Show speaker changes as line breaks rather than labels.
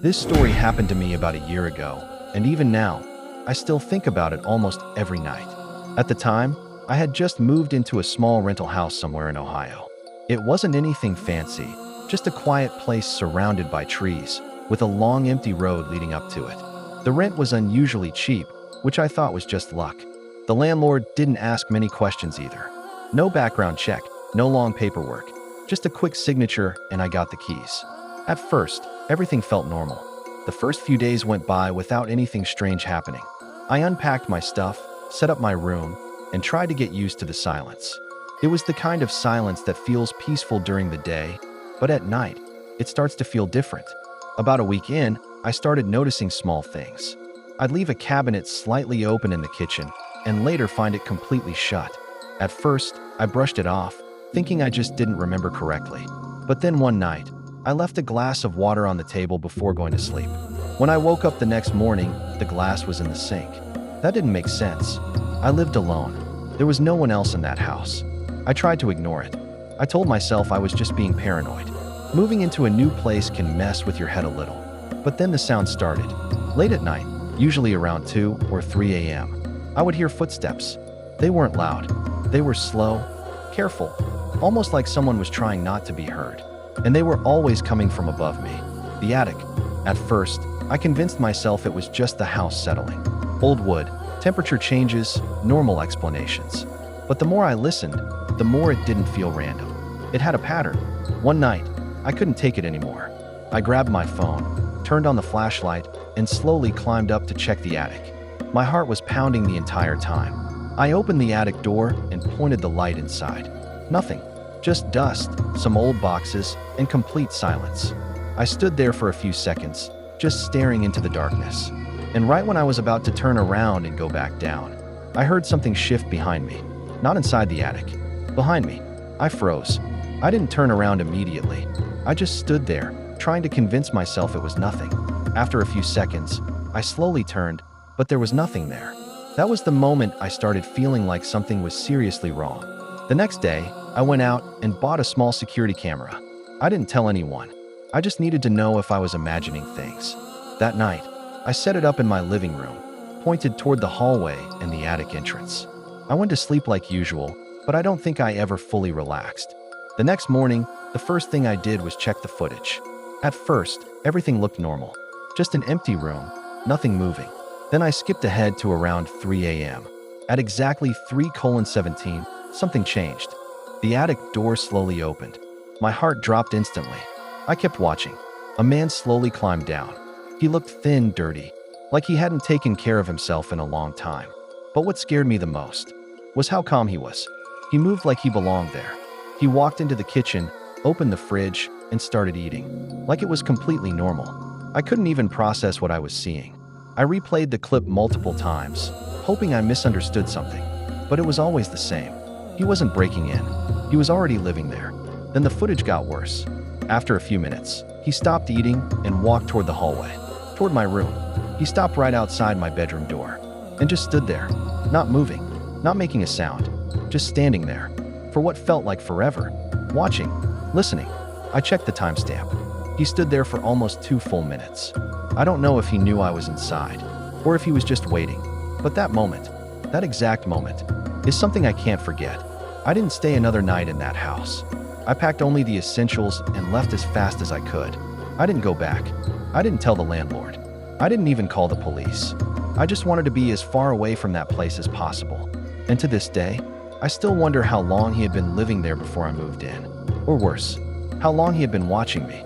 This story happened to me about a year ago, and even now, I still think about it almost every night. At the time, I had just moved into a small rental house somewhere in Ohio. It wasn't anything fancy, just a quiet place surrounded by trees, with a long empty road leading up to it. The rent was unusually cheap, which I thought was just luck. The landlord didn't ask many questions either. No background check, no long paperwork, just a quick signature and I got the keys. At first, everything felt normal. The first few days went by without anything strange happening. I unpacked my stuff, set up my room, and tried to get used to the silence. It was the kind of silence that feels peaceful during the day, but at night, it starts to feel different. About a week in, I started noticing small things. I'd leave a cabinet slightly open in the kitchen, and later find it completely shut. At first, I brushed it off, thinking I just didn't remember correctly. But then one night, I left a glass of water on the table before going to sleep. When I woke up the next morning, the glass was in the sink. That didn't make sense. I lived alone. There was no one else in that house. I tried to ignore it. I told myself I was just being paranoid. Moving into a new place can mess with your head a little. But then the sound started. Late at night, usually around 2 or 3 a.m., I would hear footsteps. They weren't loud. They were slow, careful, almost like someone was trying not to be heard. And they were always coming from above me, the attic. At first, I convinced myself it was just the house settling. Old wood, temperature changes, normal explanations. But the more I listened, the more it didn't feel random. It had a pattern. One night, I couldn't take it anymore. I grabbed my phone, turned on the flashlight, and slowly climbed up to check the attic. My heart was pounding the entire time. I opened the attic door and pointed the light inside. Nothing. Just dust, some old boxes, and complete silence. I stood there for a few seconds, just staring into the darkness. And right when I was about to turn around and go back down, I heard something shift behind me. Not inside the attic. Behind me. I froze. I didn't turn around immediately. I just stood there, trying to convince myself it was nothing. After a few seconds, I slowly turned, but there was nothing there. That was the moment I started feeling like something was seriously wrong. The next day, I went out and bought a small security camera. I didn't tell anyone. I just needed to know if I was imagining things. That night, I set it up in my living room, pointed toward the hallway and the attic entrance. I went to sleep like usual, but I don't think I ever fully relaxed. The next morning, the first thing I did was check the footage. At first, everything looked normal. Just an empty room, nothing moving. Then I skipped ahead to around 3 a.m. At exactly 3:17, something changed. The attic door slowly opened. My heart dropped instantly. I kept watching. A man slowly climbed down. He looked thin, dirty, like he hadn't taken care of himself in a long time. But what scared me the most was how calm he was. He moved like he belonged there. He walked into the kitchen, opened the fridge, and started eating, like it was completely normal. I couldn't even process what I was seeing. I replayed the clip multiple times, hoping I misunderstood something, but it was always the same. He wasn't breaking in. He was already living there. Then the footage got worse. After a few minutes, he stopped eating and walked toward the hallway, toward my room. He stopped right outside my bedroom door and just stood there, not moving, not making a sound, just standing there for what felt like forever, watching, listening. I checked the timestamp. He stood there for almost 2 full minutes. I don't know if he knew I was inside or if he was just waiting, but that moment, that exact moment, is something I can't forget. I didn't stay another night in that house. I packed only the essentials and left as fast as I could. I didn't go back. I didn't tell the landlord. I didn't even call the police. I just wanted to be as far away from that place as possible. And to this day, I still wonder how long he had been living there before I moved in. Or worse, how long he had been watching me.